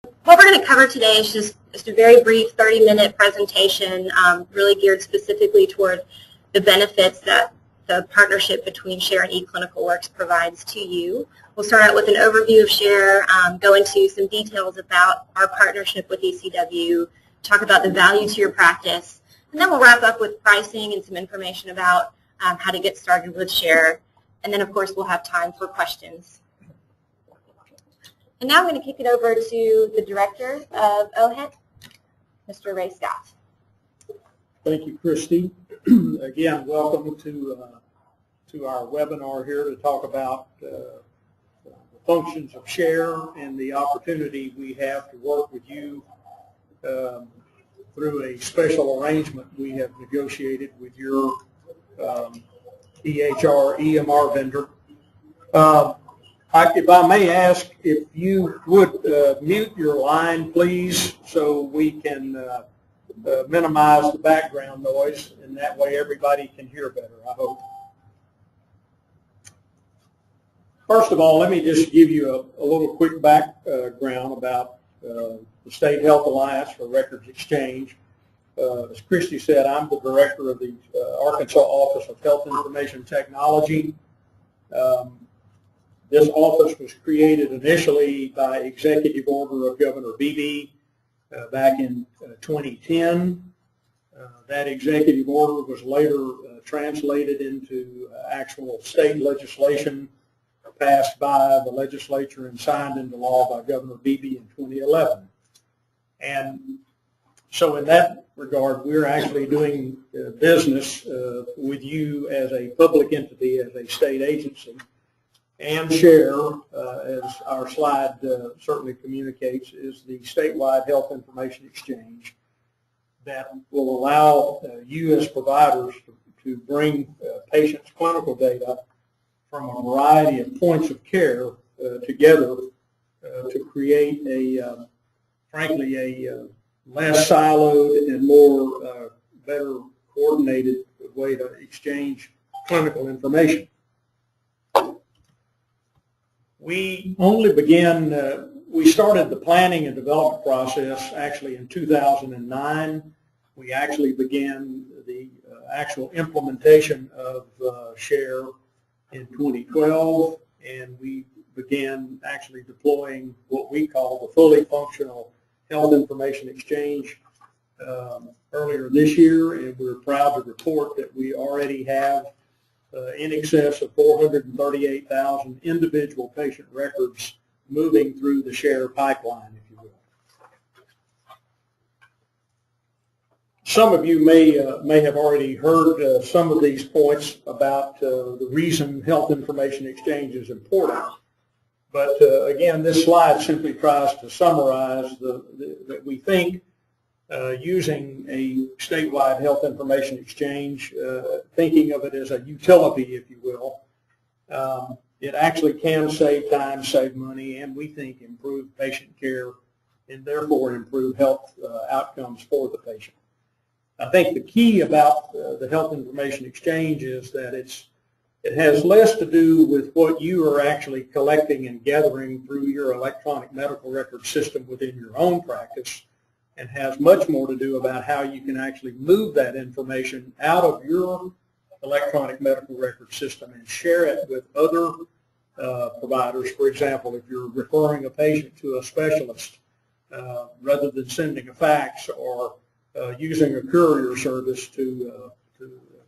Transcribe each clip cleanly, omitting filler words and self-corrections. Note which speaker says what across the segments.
Speaker 1: What we're going to cover today is just a very brief 30-minute presentation really geared specifically toward the benefits that the partnership between SHARE and eClinicalWorks provides to you. We'll start out with an overview of SHARE, go into some details about our partnership with ECW, talk about the value to your practice, and then we'll wrap up with pricing and some information about how to get started with SHARE. And then, of course, we'll have time for questions. And now I'm going to kick it over to the director of OHET, Mr. Ray Scott.
Speaker 2: Thank you, Christy. Again, welcome to our webinar here to talk about the functions of SHARE and the opportunity we have to work with you through a special arrangement we have negotiated with your EHR EMR vendor. If I may ask, if you would mute your line, please, so we can minimize the background noise, and that way everybody can hear better, I hope. First of all, let me just give you a little quick background about the State Health Alliance for Records Exchange. As Christy said, I'm the director of the Arkansas Office of Health Information Technology. This office was created initially by executive order of Governor Beebe back in 2010. That executive order was later translated into actual state legislation passed by the legislature and signed into law by Governor Beebe in 2011. And so in that regard, we're actually doing business with you as a public entity, as a state agency. And SHARE, as our slide certainly communicates, is the statewide health information exchange that will allow you as providers to bring patients' clinical data from a variety of points of care together to create frankly, a less siloed and more better coordinated way to exchange clinical information. We only began, we started the planning and development process actually in 2009. We actually began the actual implementation of SHARE in 2012, and we began actually deploying what we call the fully functional health information exchange earlier this year, and we're proud to report that we already have in excess of 438,000 individual patient records moving through the SHARE pipeline, if you will. Some of you may have already heard some of these points about the reason health information exchange is important. But again, this slide simply tries to summarize that we think using a statewide health information exchange, thinking of it as a utility, if you will, it actually can save time, save money, and we think improve patient care and therefore improve health outcomes for the patient. I think the key about the health information exchange is that it has less to do with what you are actually collecting and gathering through your electronic medical record system within your own practice, and has much more to do about how you can actually move that information out of your electronic medical record system and share it with other providers. For example, if you're referring a patient to a specialist, rather than sending a fax or using a courier service to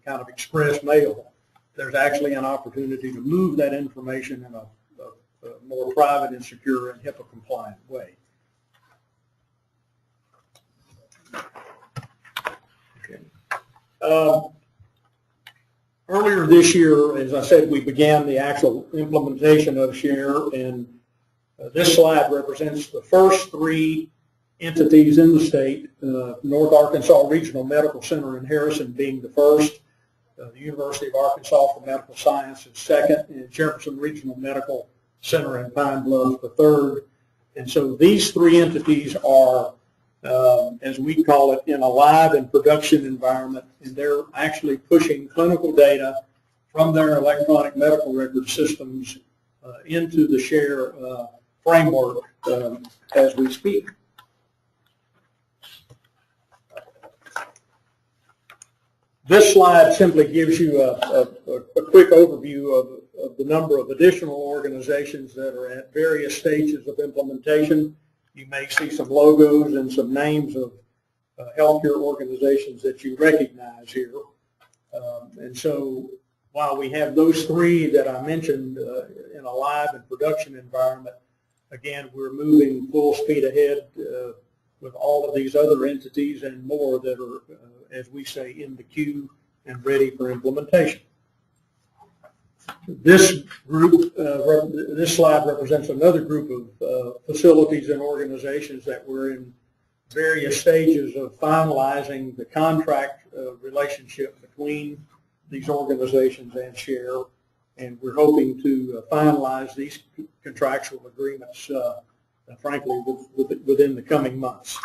Speaker 2: kind of express mail, there's actually an opportunity to move that information in a more private and secure and HIPAA compliant way. Earlier this year, as I said, we began the actual implementation of SHARE, and this slide represents the first three entities in the state, North Arkansas Regional Medical Center in Harrison being the first, the University of Arkansas for Medical Sciences second, and Jefferson Regional Medical Center in Pine Bluff the third. And so these three entities are, as we call it, in a live and production environment, and they're actually pushing clinical data from their electronic medical record systems into the SHARE framework as we speak. This slide simply gives you a quick overview of the number of additional organizations that are at various stages of implementation. You may see some logos and some names of healthcare organizations that you recognize here. And so while we have those three that I mentioned in a live and production environment, again, we're moving full speed ahead with all of these other entities and more that are, as we say, in the queue and ready for implementation. This group, this slide represents another group of facilities and organizations that we're in various stages of finalizing the contract relationship between these organizations and SHARE, and we're hoping to finalize these contractual agreements, frankly, within the coming months.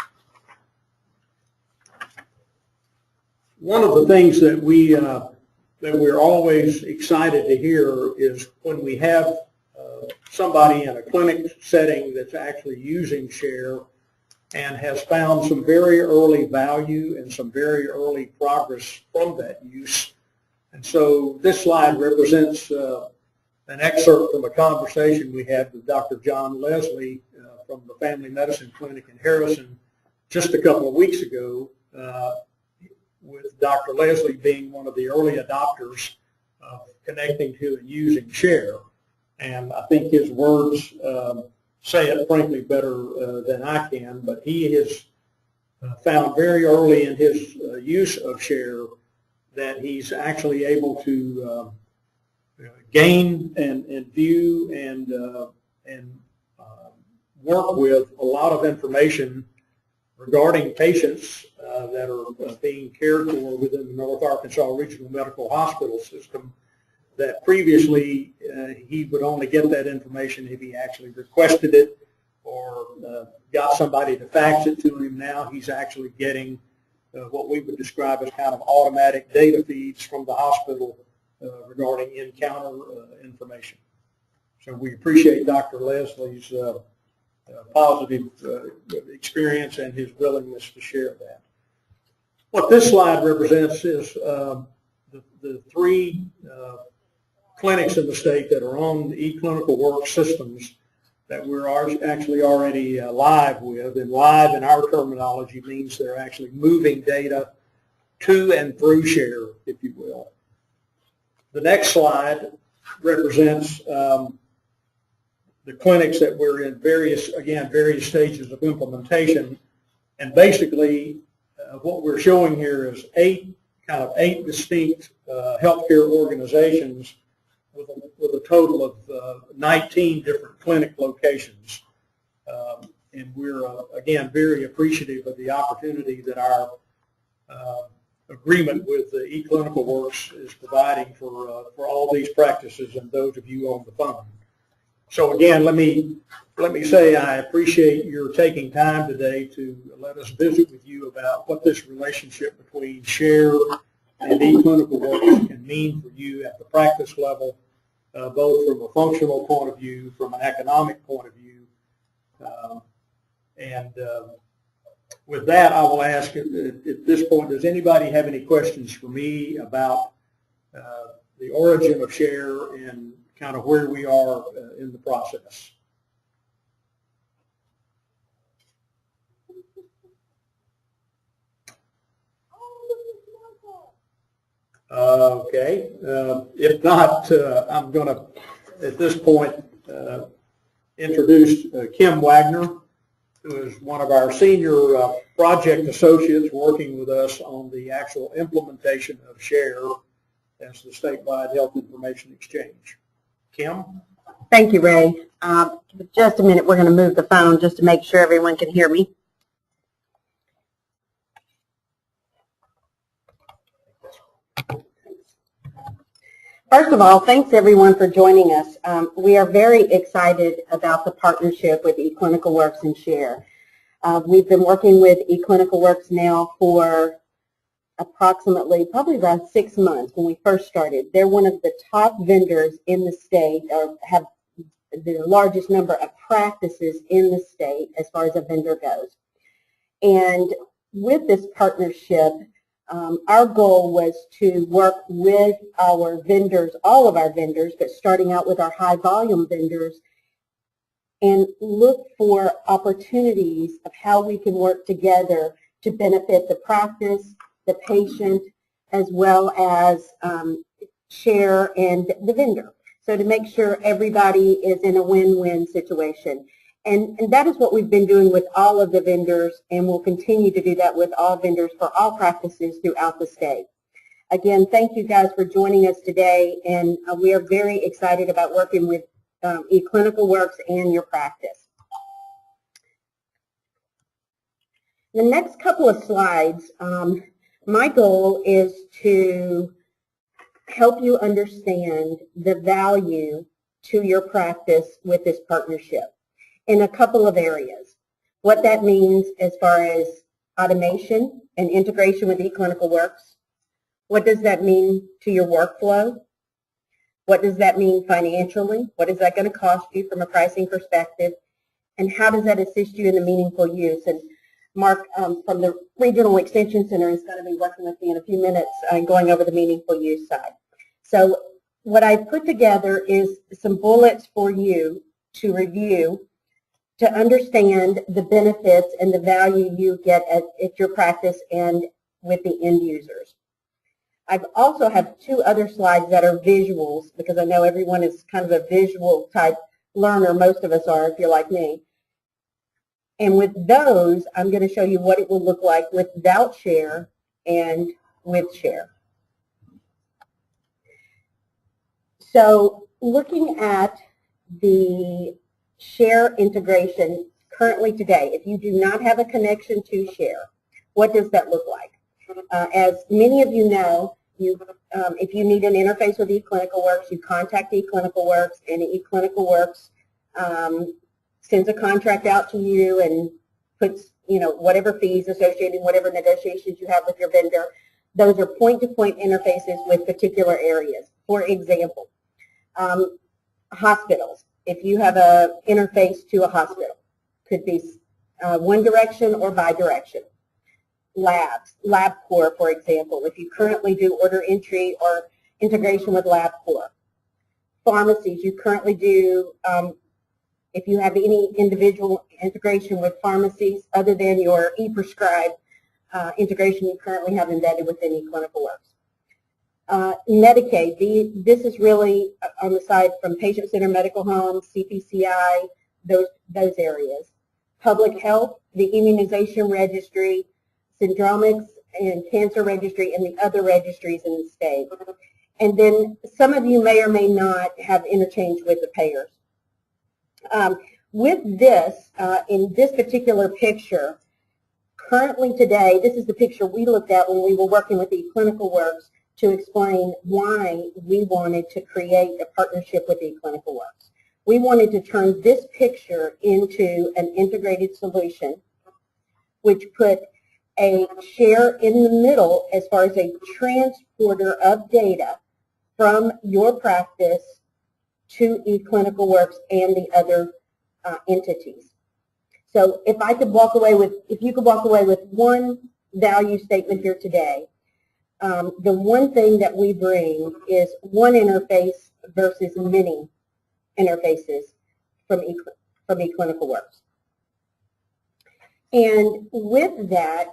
Speaker 2: One of the things that we're always excited to hear is when we have somebody in a clinic setting that's actually using SHARE and has found some very early value and some very early progress from that use. And so this slide represents an excerpt from a conversation we had with Dr. John Leslie from the Family Medicine Clinic in Harrison just a couple of weeks ago, with Dr. Leslie being one of the early adopters of connecting to and using SHARE. And I think his words say it frankly better than I can, but he has found very early in his use of SHARE that he's actually able to gain and view and work with a lot of information regarding patients that are being cared for within the North Arkansas Regional Medical Hospital System, that previously he would only get that information if he actually requested it or got somebody to fax it to him. Now he's actually getting what we would describe as kind of automatic data feeds from the hospital regarding encounter information. So we appreciate Dr. Leslie's positive experience and his willingness to share that. What this slide represents is the three clinics in the state that are on the eClinicalWorks systems that we're actually already live with. And live in our terminology means they're actually moving data to and through SHARE, if you will. The next slide represents the clinics that we're in various stages of implementation. And basically what we're showing here is eight distinct healthcare organizations with a total of 19 different clinic locations. And we're, again, very appreciative of the opportunity that our agreement with the eClinicalWorks is providing for all these practices and those of you on the phone. So again, let me say I appreciate your taking time today to let us visit with you about what this relationship between SHARE and eClinicalWorks can mean for you at the practice level, both from a functional point of view, from an economic point of view. With that, I will ask at this point, does anybody have any questions for me about the origin of SHARE and kind of where we are in the process? Okay. If not, I'm going to, at this point, introduce Kim Wagner, who is one of our senior project associates working with us on the actual implementation of SHARE as the statewide health information exchange. Kim?
Speaker 3: Thank you, Ray. Just a minute, we're going to move the phone just to make sure everyone can hear me. First of all, thanks everyone for joining us. We are very excited about the partnership with eClinicalWorks and SHARE. We've been working with eClinicalWorks now for approximately probably around 6 months when we first started. They're one of the top vendors in the state, or have the largest number of practices in the state as far as a vendor goes. And with this partnership, our goal was to work with our vendors, all of our vendors, but starting out with our high volume vendors, and look for opportunities of how we can work together to benefit the practice, the patient, as well as share and the vendor. So to make sure everybody is in a win-win situation. And that is what we've been doing with all of the vendors, and we'll continue to do that with all vendors for all practices throughout the state. Again, thank you guys for joining us today, and we are very excited about working with eClinicalWorks and your practice. The next couple of slides, my goal is to help you understand the value to your practice with this partnership in a couple of areas. What that means as far as automation and integration with eClinicalWorks. What does that mean to your workflow? What does that mean financially? What is that going to cost you from a pricing perspective? And how does that assist you in the meaningful use? And Mark from the Regional Extension Center is going to be working with me in a few minutes going over the meaningful use side. So what I put together is some bullets for you to review to understand the benefits and the value you get at your practice and with the end users. I also have two other slides that are visuals because I know everyone is kind of a visual type learner. Most of us are if you're like me. And with those, I'm going to show you what it will look like without share and with share. So looking at the share integration currently today, if you do not have a connection to share, what does that look like? As many of you know, if you need an interface with eClinicalWorks, you contact eClinicalWorks, and eClinicalWorks sends a contract out to you and puts, whatever fees associated, whatever negotiations you have with your vendor. Those are point-to-point interfaces with particular areas. For example, hospitals. If you have an interface to a hospital, could be one direction or bi-direction. Labs, LabCorp, for example, if you currently do order entry or integration with LabCorp. Pharmacies, you currently do, if you have any individual integration with pharmacies other than your e-prescribe integration you currently have embedded within eClinicalWorks. Medicaid, this is really on the side from patient-centered medical homes, CPCI, those areas. Public health, the immunization registry, syndromics and cancer registry, and the other registries in the state. And then some of you may or may not have interchange with the payers. With this, in this particular picture, currently today, this is the picture we looked at when we were working with eClinicalWorks to explain why we wanted to create a partnership with eClinicalWorks. We wanted to turn this picture into an integrated solution, which put a share in the middle as far as a transporter of data from your practice to eClinicalWorks and the other entities. So if you could walk away with one value statement here today, the one thing that we bring is one interface versus many interfaces from eClinicalWorks. And with that,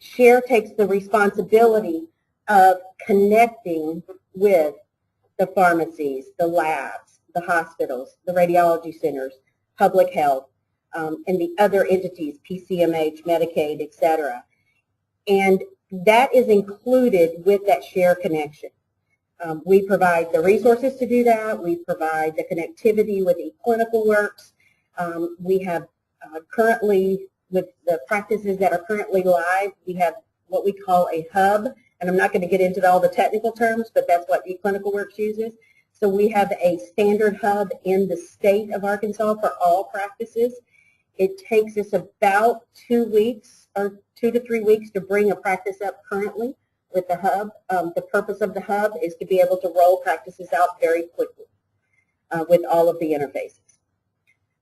Speaker 3: Share takes the responsibility of connecting with the pharmacies, the labs, the hospitals, the radiology centers, public health, and the other entities, PCMH, Medicaid, etc. And that is included with that Share connection. We provide the resources to do that. We provide the connectivity with eClinicalWorks. We have currently, with the practices that are currently live, we have what we call a hub. And I'm not going to get into all the technical terms, but that's what eClinicalWorks uses. So we have a standard hub in the state of Arkansas for all practices. It takes us about 2 weeks or 2 to 3 weeks to bring a practice up currently with the hub. The purpose of the hub is to be able to roll practices out very quickly. with all of the interfaces.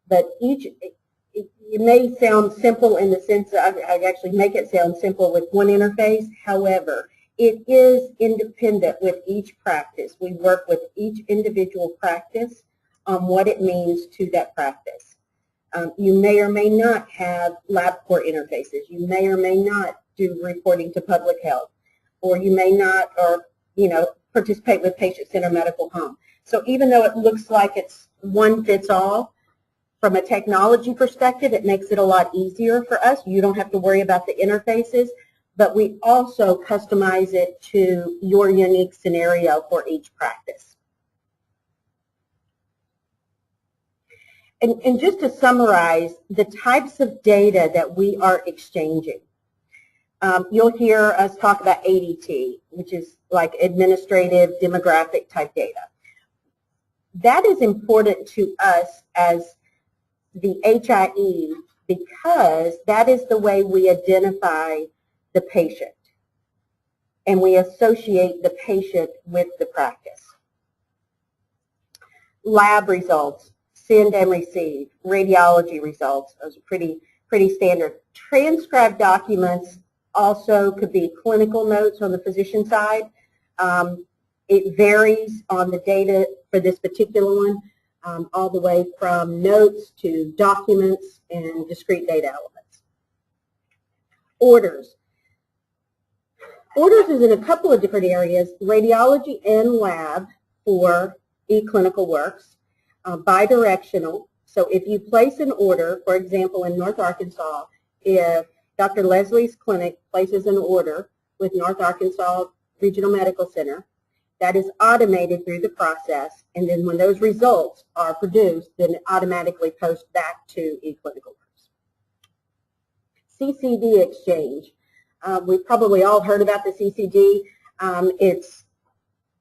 Speaker 3: But it may sound simple in the sense that I actually make it sound simple with one interface. However, it is independent with each practice. We work with each individual practice on what it means to that practice. You may or may not have LabCorp interfaces. You may or may not do reporting to public health, or you may not, or participate with patient-centered medical home. So even though it looks like it's one fits all, from a technology perspective, it makes it a lot easier for us. You don't have to worry about the interfaces, but we also customize it to your unique scenario for each practice. And just to summarize the types of data that we are exchanging, you'll hear us talk about ADT, which is like administrative demographic type data. That is important to us as the HIE because that is the way we identify the patient and we associate the patient with the practice. Lab results, send and receive, radiology results, those are pretty standard. Transcribed documents also could be clinical notes on the physician side. It varies on the data for this particular one, all the way from notes to documents and discrete data elements. Orders. Orders is in a couple of different areas, radiology and lab for eClinicalWorks, bidirectional. So if you place an order, for example, in North Arkansas, if Dr. Leslie's clinic places an order with North Arkansas Regional Medical Center, that is automated through the process, and then when those results are produced, then it automatically posts back to eClinicalWorks. CCD exchange. We've probably all heard about the CCD.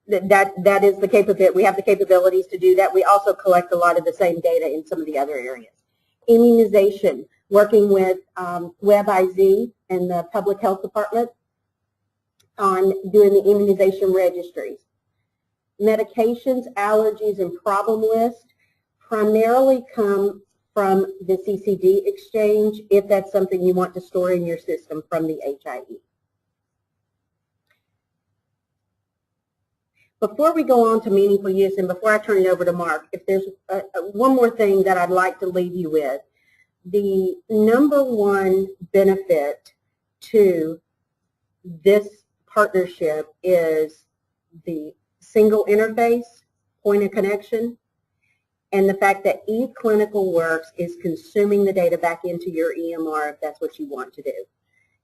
Speaker 3: That is the capability. We have the capabilities to do that. We also collect a lot of the same data in some of the other areas. Immunization, working with WebIZ and the Public Health Department on doing the immunization registries. Medications, allergies, and problem list primarily come from the CCD exchange if that's something you want to store in your system from the HIE. Before we go on to meaningful use and before I turn it over to Mark, if there's one more thing that I'd like to leave you with, the number one benefit to this partnership is the single interface, point of connection, and the fact that eClinicalWorks is consuming the data back into your EMR if that's what you want to do.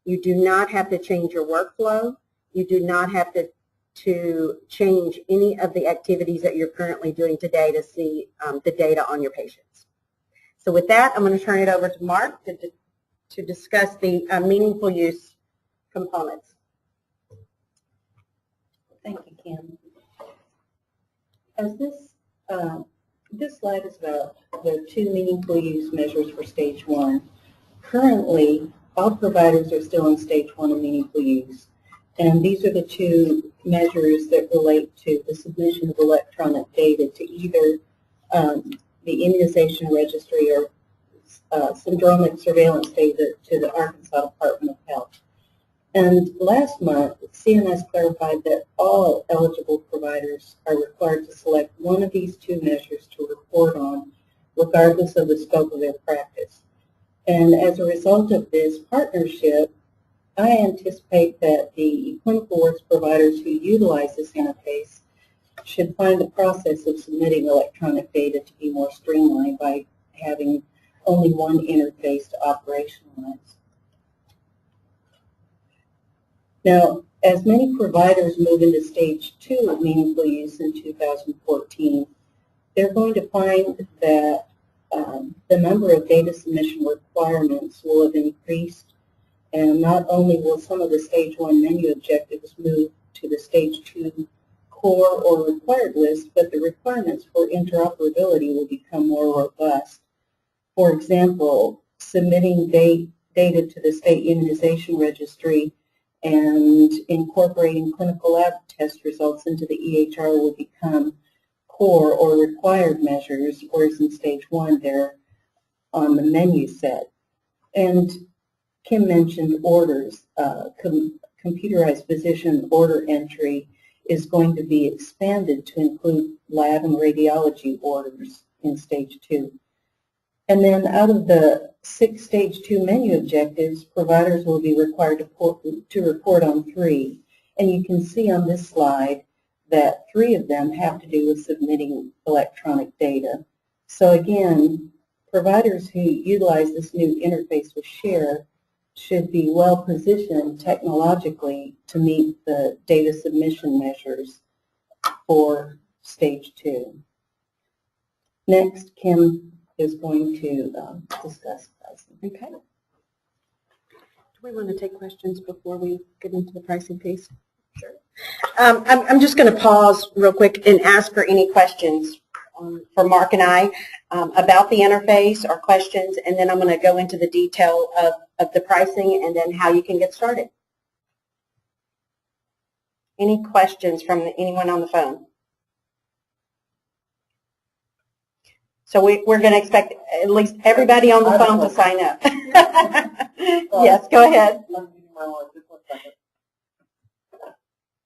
Speaker 3: You do not have to change your workflow. You do not have to change any of the activities that you're currently doing today to see the data on your patients. So with that, I'm going to turn it over to Mark to discuss the meaningful use components.
Speaker 4: Thank you, Kim. As this slide is about the 2 meaningful use measures for stage 1. Currently, all providers are still in stage 1 of meaningful use, and these are the 2 measures that relate to the submission of electronic data to either the immunization registry or syndromic surveillance data to the Arkansas Department of Health. And last month, CMS clarified that all eligible providers are required to select one of these 2 measures to report on, regardless of the scope of their practice. And as a result of this partnership, I anticipate that the eClinicalWorks providers who utilize this interface should find the process of submitting electronic data to be more streamlined by having only one interface to operationalize. Now, as many providers move into stage 2 of meaningful use in 2014, they're going to find that the number of data submission requirements will have increased, and not only will some of the stage 1 menu objectives move to the stage 2 core or required list, but the requirements for interoperability will become more robust. For example, submitting data to the state immunization registry and incorporating clinical lab test results into the EHR will become core or required measures, whereas in stage 1 they're on the menu set. And Kim mentioned orders. Computerized physician order entry is going to be expanded to include lab and radiology orders in stage 2. And then out of the 6 stage 2 menu objectives, providers will be required to report on 3. And you can see on this slide that 3 of them have to do with submitting electronic data. So again, providers who utilize this new interface with Share should be well positioned technologically to meet the data submission measures for stage 2. Next, Kim is going to discuss pricing.
Speaker 3: Okay. Do we want to take questions before we get into the pricing piece? Sure. I'm just going to pause real quick and ask for any questions for Mark and I about the interface or questions, and then I'm going to go into the detail of the pricing and then how you can get started. Any questions from anyone on the phone? So we're going to expect at least everybody on the phone to sign up. Yes, go ahead.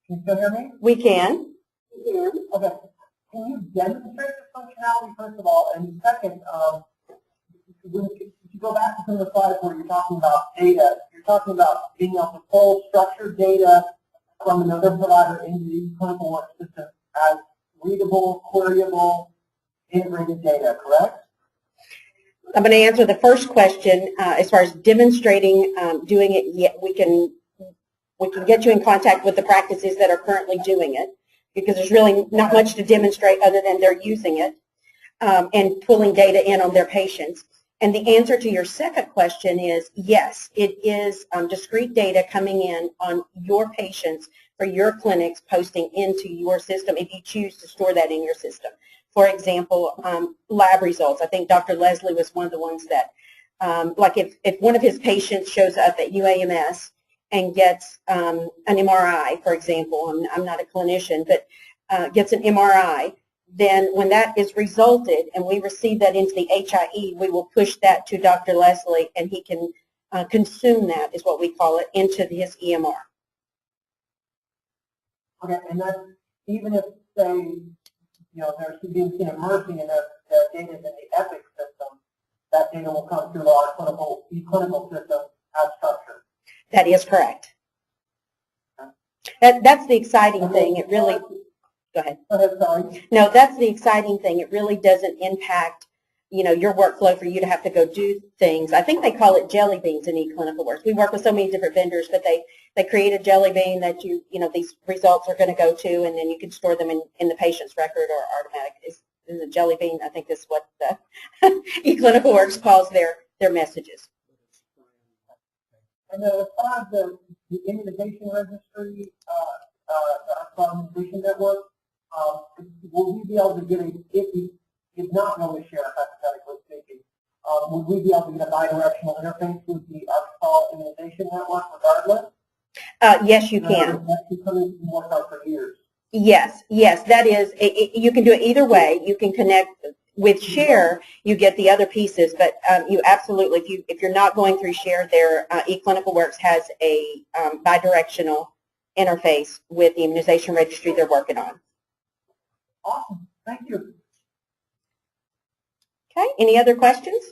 Speaker 5: Can you still hear me?
Speaker 3: We can.
Speaker 5: Okay. Can you demonstrate the functionality, first of all? And second, if you go back to some of the slides where you're talking about data, you're talking about being able to pull structured data from another provider into the eClinicalWorks system as readable, queryable, integrated data, correct?
Speaker 3: I'm going to answer the first question as far as demonstrating doing it. Yet we can get you in contact with the practices that are currently doing it, because there's really not much to demonstrate other than they're using it and pulling data in on their patients. And the answer to your second question is yes, it is discrete data coming in on your patients for your clinics posting into your system if you choose to store that in your system. For example, lab results. I think Dr. Leslie was one of the ones that, like if one of his patients shows up at UAMS and gets an MRI, for example, I'm not a clinician, but gets an MRI, then when that is resulted and we receive that into the HIE, we will push that to Dr. Leslie and he can consume that, is what we call it, into his EMR.
Speaker 5: Okay, and that's even if, say, there's being immersing in their data in the EPIC system, that data will come through our eClinical system as structured.
Speaker 3: That is correct. That's the exciting thing. It really, go ahead.
Speaker 5: Go ahead, sorry.
Speaker 3: No, that's the exciting thing. It really doesn't impact, your workflow for you to have to go do things. I think they call it jelly beans in eClinicalWorks. We work with so many different vendors, but they create a jelly bean that these results are going to go to, and then you can store them in the patient's record or automatic. Is a jelly bean, I think is what the eClinicalWorks calls their messages.
Speaker 5: And as far as the immunization registry, the immunization network, will we be able to get if we did not know the share, hypothetically speaking, would we be able to get a bidirectional interface with the Arkansas immunization network regardless?
Speaker 3: Yes, you can.
Speaker 5: That's becoming more so for years.
Speaker 3: Yes, that is. You can do it either way. You can connect with Share. You get the other pieces, but you absolutely, if you're not going through Share, their eClinicalWorks has a bidirectional interface with the immunization registry they're working on.
Speaker 5: Awesome. Thank you.
Speaker 3: Okay. Any other questions?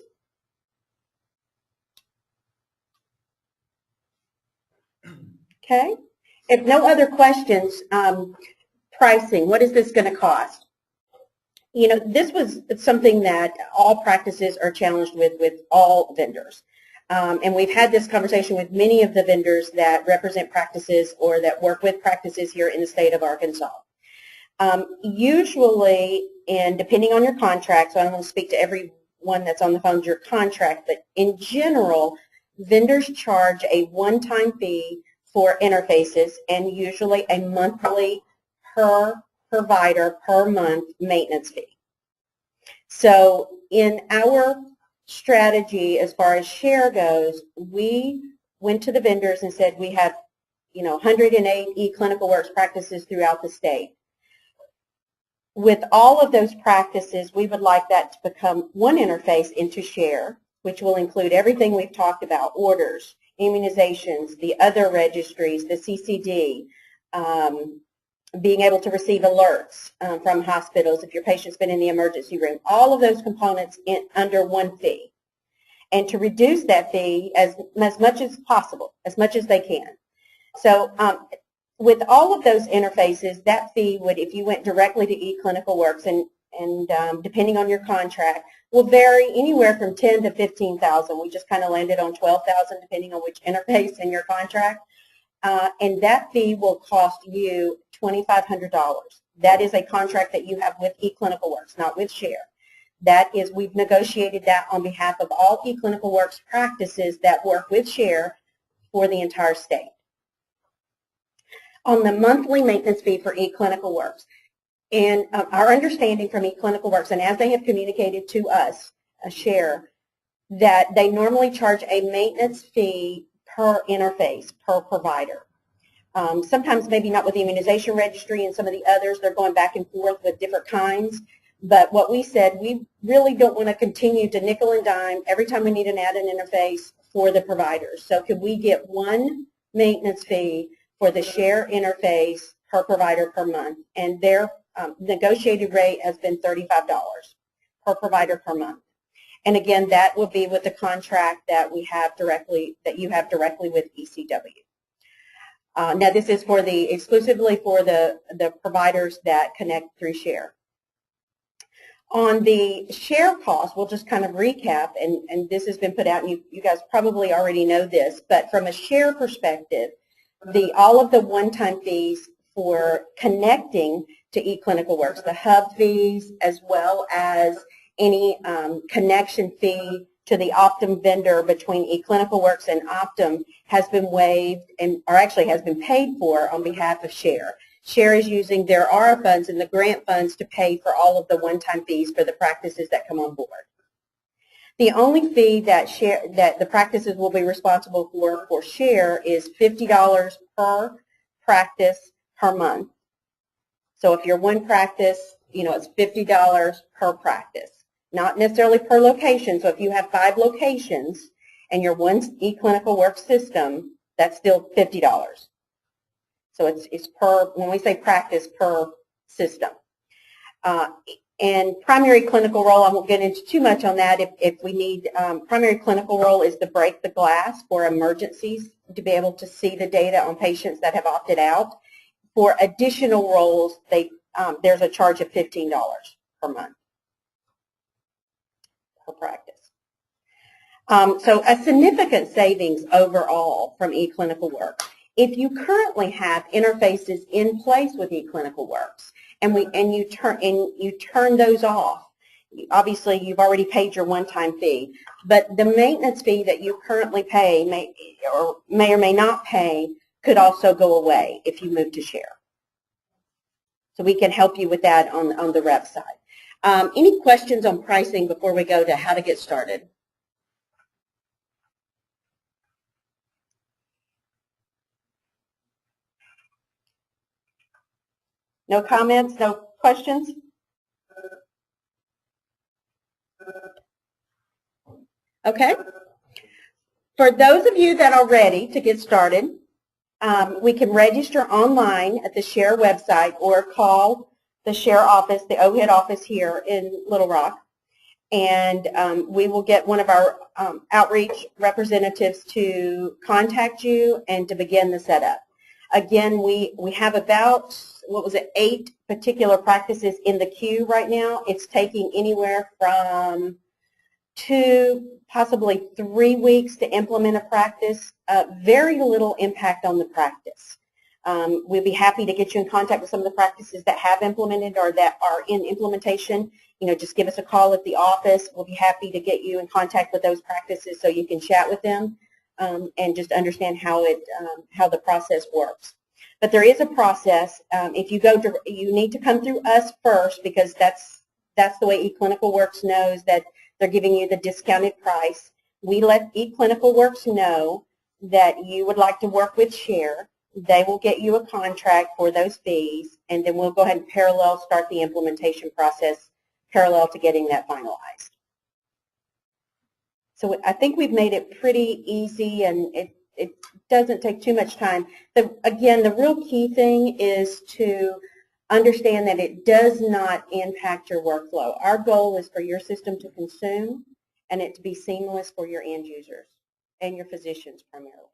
Speaker 3: Okay. If no other questions, pricing, what is this going to cost? This was something that all practices are challenged with all vendors. And we've had this conversation with many of the vendors that represent practices or that work with practices here in the state of Arkansas. Usually, and depending on your contract, so I don't want to speak to everyone that's on the phone, your contract, but in general, vendors charge a one-time fee for interfaces and usually a monthly per provider per month maintenance fee. So in our strategy as far as Share goes, we went to the vendors and said we have 108 eClinicalWorks practices throughout the state. With all of those practices, we would like that to become one interface into Share, which will include everything we've talked about: orders, immunizations, the other registries, the CCD, being able to receive alerts from hospitals if your patient's been in the emergency room, all of those components under one fee. And to reduce that fee as much as possible, as much as they can. So with all of those interfaces, that fee would, if you went directly to eClinicalWorks, and depending on your contract, will vary anywhere from $10,000 to $15,000. We just kind of landed on $12,000 depending on which interface in your contract. And that fee will cost you $2,500. That is a contract that you have with eClinicalWorks, not with Share. That is, we've negotiated that on behalf of all eClinicalWorks practices that work with Share for the entire state. On the monthly maintenance fee for eClinicalWorks, and our understanding from eClinicalWorks, and as they have communicated to us, Share, that they normally charge a maintenance fee per interface, per provider. Sometimes maybe not with the immunization registry and some of the others, they're going back and forth with different kinds. But what we said, we really don't want to continue to nickel and dime every time we need an add-in interface for the providers. So could we get one maintenance fee for the Share interface per provider per month? And their negotiated rate has been $35 per provider per month. And again, that will be with the contract that we have directly, that you have directly with ECW. Now this is for exclusively for the providers that connect through Share. On the Share cost, we'll just kind of recap, and this has been put out, and you guys probably already know this, but from a Share perspective, all of the one-time fees for connecting to eClinicalWorks, the hub fees as well as any connection fee to the Optum vendor between eClinicalWorks and Optum has been waived, or actually has been paid for on behalf of Share. Share is using their ARA funds and the grant funds to pay for all of the one-time fees for the practices that come on board. The only fee that the practices will be responsible for Share is $50 per practice per month. So if you're one practice, it's $50 per practice, not necessarily per location. So if you have 5 locations and you're one eClinicalWorks system, that's still $50. So it's per, when we say practice, per system. And primary clinical role, I won't get into too much on that. If we need, primary clinical role is to break the glass for emergencies, to be able to see the data on patients that have opted out. For additional roles, there's a charge of $15 per month per practice. So a significant savings overall from eClinicalWorks. If you currently have interfaces in place with eClinicalWorks and you turn those off, obviously you've already paid your one-time fee, but the maintenance fee that you currently pay may or may not pay could also go away if you move to Share. So we can help you with that on the rep side. Any questions on pricing before we go to how to get started? No comments, no questions? Okay. For those of you that are ready to get started, we can register online at the Share website or call the Share office, the OHID office here in Little Rock, and we will get one of our outreach representatives to contact you and to begin the setup. Again, we have about, 8 particular practices in the queue right now. It's taking anywhere from 2, possibly 3 weeks to implement a practice. Very little impact on the practice. We'd be happy to get you in contact with some of the practices that have implemented or that are in implementation. Just give us a call at the office. We'll be happy to get you in contact with those practices so you can chat with them and just understand how the process works. But there is a process. If you go, you need to come through us first because that's the way eClinicalWorks knows that they're giving you the discounted price. We let eClinicalWorks know that you would like to work with Share. They will get you a contract for those fees, and then we'll go ahead and parallel start the implementation process parallel to getting that finalized. So I think we've made it pretty easy, and it doesn't take too much time. Again, the real key thing is to understand that it does not impact your workflow. Our goal is for your system to consume and it to be seamless for your end users and your physicians primarily.